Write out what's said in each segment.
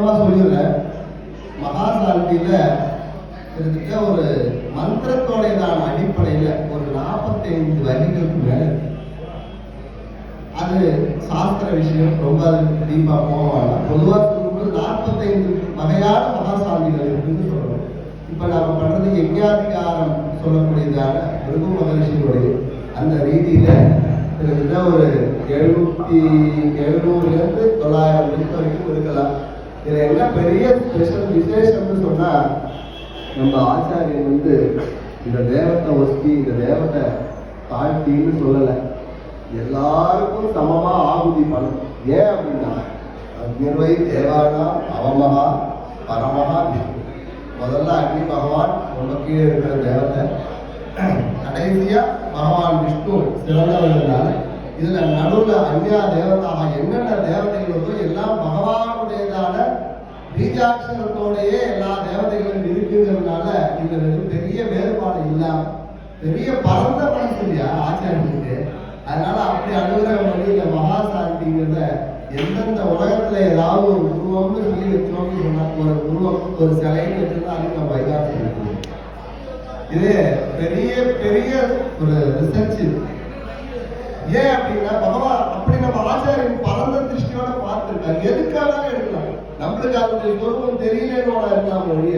சுருக்கமா சொல்லிடுறேன். மகாசாந்தியில கிட்டத்தட்ட ஒரு மந்திரத்தோடையதான அடிப்படையில ஒரு 45 வரிகளுக்கு மேல அது சாஸ்திர விஷயம். ரொம்ப டீப்பா போவாங்க. பொதுவாக சொல்லும்போது 45 வகையான மகாசாந்திகள் இருக்குன்னு சொல்லணும். இப்ப நாம பண்றது யஜ்ஞாதிகாரம் சொல்லக்கூடியதான பிருகு மகரிஷியுடைய அந்த ரீதியில கிட்டத்தட்ட ஒரு 700 900 வரைக்கும் இருக்கலாம். இதுல என்ன பெரிய ஸ்பெஷல் விசேஷம்னு சொன்னா, நம்ம ஆச்சாரியன் இந்த தேவத்தை ஒஸ்தி இந்த தேவத்தை தாழ்த்தின்னு சொல்லலை, எல்லாருக்கும் சமமா ஆகுதி பண்ணணும். ஏன் அப்படின்னா அக்னிர்வை தேவானா அவமகா பரமகா விஷ்ணு. முதல்ல அக்னி பகவான் ரொம்ப கீழே இருக்கிற தேவத்தை, கடைசியா பகவான் விஷ்ணு சிறந்தவர்களால இதுல நடுவுல அந்நியா தேவதாக என்னென்ன தேவதைகளோ எல்லாம் பகவானுடையதான பீஜாட்சரத்தோடையே எல்லா தேவதைகளும் இருக்குங்கிறதுனால இந்த பெரிய வேறுபாடு இல்லாம பெரிய பரந்த மனசு இல்லையா ஆச்சாரியனுக்கு. அதனால அப்படி அணுகிற வழியில மகாசாந்திங்கிறத எந்தெந்த உலகத்துல ஏதாவது ஒரு உருவம்னு சொல்லி வச்சோம்னு சொன்னா, ஒரு உருவம் ஒரு சிலைன்னு வச்சிருந்தா அதுக்கு நம்ம வைகாசம் இருக்கு. இது பெரிய பெரிய ஒரு ரிசர்ச். ஏன் அப்படின்னா பகவான் அப்படி நம்ம ஆச்சாரியன் பரந்த திருஷ்டியோட பார்த்துருக்காங்க. எதுக்காக எடுக்கலாம், நம்மளுக்கு அதனுடைய சொருபம் தெரியலன்னு இருக்கலாம் ஒழிய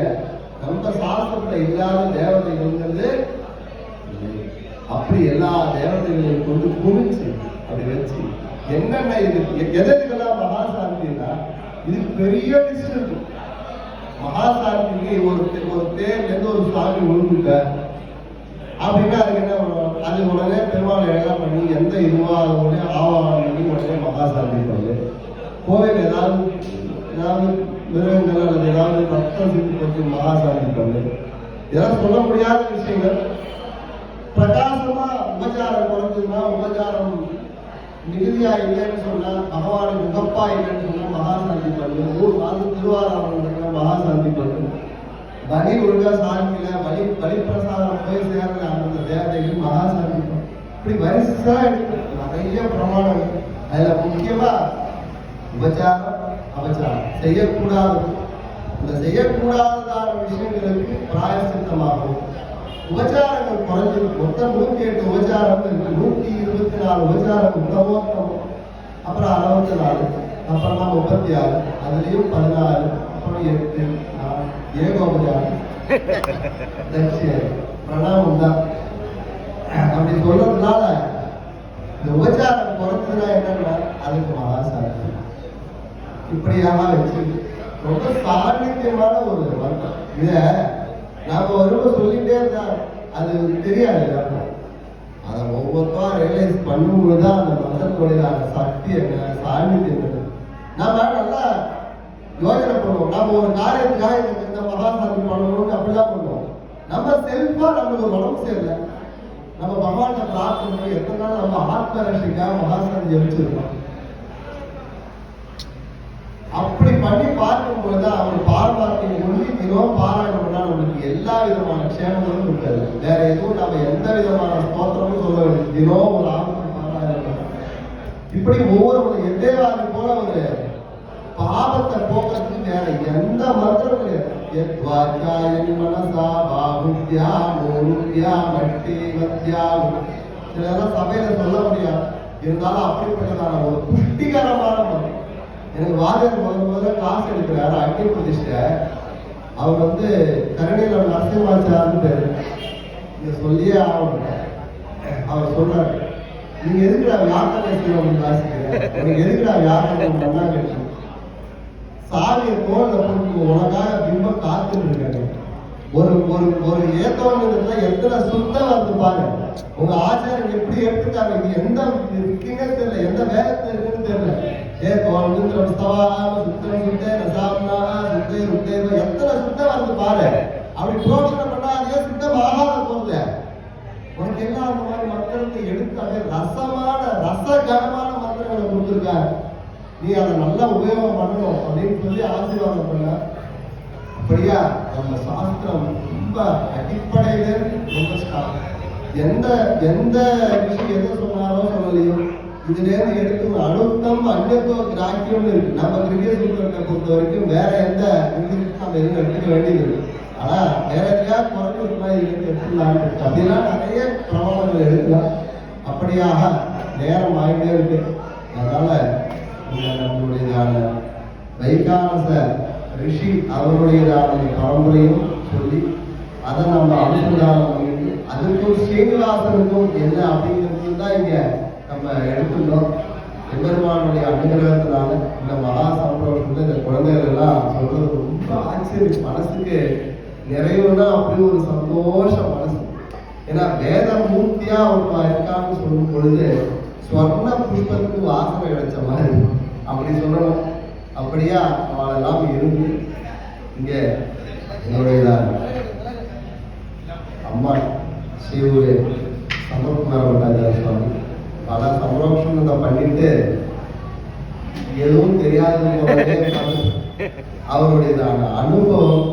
நம்ம சாஸ்திரத்துல இல்லாத தேவதைகள்ங்கிறது அப்படி எல்லா தேவதைகளையும் கொண்டு குவிச்சு அப்படி வச்சு என்னென்ன இது எதற்கெல்லாம் மகாசாந்தினா இதுக்கு பெரிய லிஸ்ட் இருக்கு. மகாசாந்திக்கு ஒரு தேர்ல இருந்து ஒரு சாமி ஒழுங்குட்ட அப்படின்னா அதுக்கு என்ன பண்ணுவோம், அது உடனே பெருமாள் எல்லாம் பண்ணி எந்த இதுவோ அதை உடனே ஆவாரம் பண்ணி உடனே மகாசாந்தி பண்ணு. கோவில் ஏதாவது மிருகங்கள் அல்லது ஏதாவது ரத்தம் சிந்து போட்டு மகாசாந்தி பண்ணு. இதெல்லாம் சொல்ல முடியாத விஷயங்கள். பிரகாசமா உபச்சாரம் குறைஞ்சதுன்னா, உபச்சாரம் மிகுதியா இல்லைன்னு சொன்னா, பகவானுக்கு முகப்பா இல்லைன்னு சொன்னா மகாசாந்தி பண்ணு. 3 மாதம் திருவாராதனை மகாசாந்தி பண்ணு. பலி ஒழுங்கா சாமியில பலிப்பிரசாதம் போய் சேர்ந்த அந்த தேவதைகள் மகாசாந்தி பண்ணு. இப்படி வரிசா இருக்கு, நிறைய பிரமாணம். அதுல முக்கியமா உபச்சாரம் அபச்சாரம் செய்யக்கூடாது. இந்த செய்யக்கூடாததான விஷயங்களுக்கு பிராயசித்தமாகும். உபச்சாரங்கள் குறைஞ்சது மொத்தம் 108 உபச்சாரம் இருக்கு. 124 உபச்சாரம் உத்தமோத்தமம், அப்புறம் 64, அப்புறமா 36, அதுலயும் 16, அப்புறம் 8 ஏகோபச்சாரம் பிரணாமம் தான். அப்படி சொல்றதுனால இந்த உபச்சாரம் குறைஞ்சதுன்னா என்னன்னா அதுக்கு மகாசாந்தி. இப்படியாக வச்சு ரொம்ப சாநித்தியமான ஒரு வர்க்கம். இத நாம வரும்ப சொல்லிட்டே இருந்தா அது தெரியாது. அதை ஒவ்வொருத்தரும் ரியலைஸ் பண்ணும்போதுதான் அந்த மதத்துடைய சக்தி என்ன சாநித்தியம் என்ன நாம நல்லா யோசனை பண்ணுவோம். நம்ம ஒரு காரியத்துக்காக இந்த மகாசாந்தி பண்ணணும்னு அப்படிலாம் பண்ணுவோம். நம்ம செல்ஃபா நம்மளுக்கு ஒரு உடம்பு சேரல, நம்ம பகவான பிரார்த்தனை பண்ணி எத்தனை நாள் நம்ம ஆத்ம ரட்சிக்காக மகாசாந்தி ஜெபிச்சிருக்கோம். அப்படி பண்ணி பார்க்கும்போதுதான் அவர் பாரமார்த்தியம் ஒண்ணி தினம் பாராயணம் பண்ணா நம்மளுக்கு எல்லா விதமான க்ஷேமங்களும் இருக்காது. வேற எதுவும் நம்ம எந்த விதமான ஸ்தோத்திரமும் சொல்ல வேண்டியது. தினம் ஒரு ஆத்ம பாராயணம். இப்படி ஒவ்வொரு எதேவாதி போல ஒரு பாவத்தை போக்குறதுக்கு வேற எந்த மந்திரம் கிடையாது. மனசா பாபுத்யா மோருத்யா மட்டி மத்தியா இதெல்லாம் சபையில சொல்ல முடியாது. இருந்தாலும் அப்படிப்பட்டதான ஒரு புஷ்டிகரமான மந்திரம். எனக்கு வாதர் முதல்ல கிளாஸ் எடுக்கிறாரு அக்னி பிரதிஷ்ட. அவர் கரணியில நரசிம்மாச்சார்னு பேரு. இங்க சொல்லியே ஆகணும். அவர் சொல்றாரு, நீங்க எதுக்குடா வியாக்கரணம் வாசிக்கிறேன், நீங்க எதுக்குடா வியாக்கரணம் பண்ணா கேட்டு சாவியை தோல்ல போட்டு உனக்காக பிம்பம் காத்துட்டு இருக்காங்க. ஒரு ஒரு ஒரு ஏத்தவங்க எத்தனை சுத்தம் வந்து பாரு. உங்க ஆச்சாரம் எப்படி எடுத்துட்டாங்க, நீ எந்த இருக்கீங்கன்னு தெரியல, எந்த வேகத்துல இருக்குன்னு தெரியல. எத்தனை சுத்தம் வந்து பாரு. அப்படி புரோஷனை பண்ணா அதே சுத்தம் ஆகாத போகுது. உனக்கு என்ன அந்த மாதிரி மந்திரத்தை எடுத்தாங்க ரசமான ரசகரமான மந்திரங்களை கொடுத்துருக்காங்க. நீ அதை நல்லா உபயோகம் பண்ணணும் அப்படின்னு சொல்லி ஆசீர்வாதம் பண்ண. அப்படியா நம்ம சாஸ்திரம் ரொம்ப அடிப்படையில ரொம்ப ஸ்ட்ராங். எந்த எந்த விஷயம் எதை சொன்னாலும் சொல்லலையும் இதுல இருந்து எடுத்து அனுத்தம் அந்நியத்துவ கிராக்கியம்னு இருக்கு. நம்ம கிரிகே சூத்திரத்தை பொறுத்த வரைக்கும் வேற எந்த இங்கிலீஷ் நம்ம எதுவும் எடுத்துக்க வேண்டியது இருக்கு. ஆனா வேற எதையா குறைஞ்சு விட்டுலாம் இது எடுத்துக்கலாம் இருக்கு. அப்படிலாம் நிறைய பிரபலங்கள் எடுக்கலாம். அப்படியாக நேரம் ஆகிட்டே இருக்கு. அதனால நம்மளுடையதான வைகானச ரிஷி அவருடையதான பரம்பரையும் சொல்லி அதை நம்ம அனுசந்தானம் பண்ணிட்டு அதுக்கும் ஸ்ரீனிவாசனுக்கும் என்ன அப்படிங்கிறது தான் இங்க நம்ம எடுத்துட்டோம். எம்பெருமானுடைய அனுகிரகத்தினால இந்த மகா சம்பவத்துல இந்த குழந்தைகள் எல்லாம் சொல்றது ரொம்ப ஆச்சரியம். மனசுக்கு நிறைவுனா அப்படி ஒரு சந்தோஷம் மனசு. ஏன்னா வேத மூர்த்தியா ஒருத்தா இருக்கான்னு சொல்லும் பொழுது சொர்ண புஷ்பத்துக்கு வாசனை கிடைச்ச மாதிரி அப்படி சொல்லணும். அப்படியா அவளெல்லாம் இருந்து இங்க என்னுடைய அம்மா ஸ்ரீ சம்பத்குமார பட்டாச்சாரிய சுவாமி பல சம்ரக்ஷணத்தை பண்ணிட்டு எதுவும் தெரியாதது போலவே அவருடையதான அனுபவம்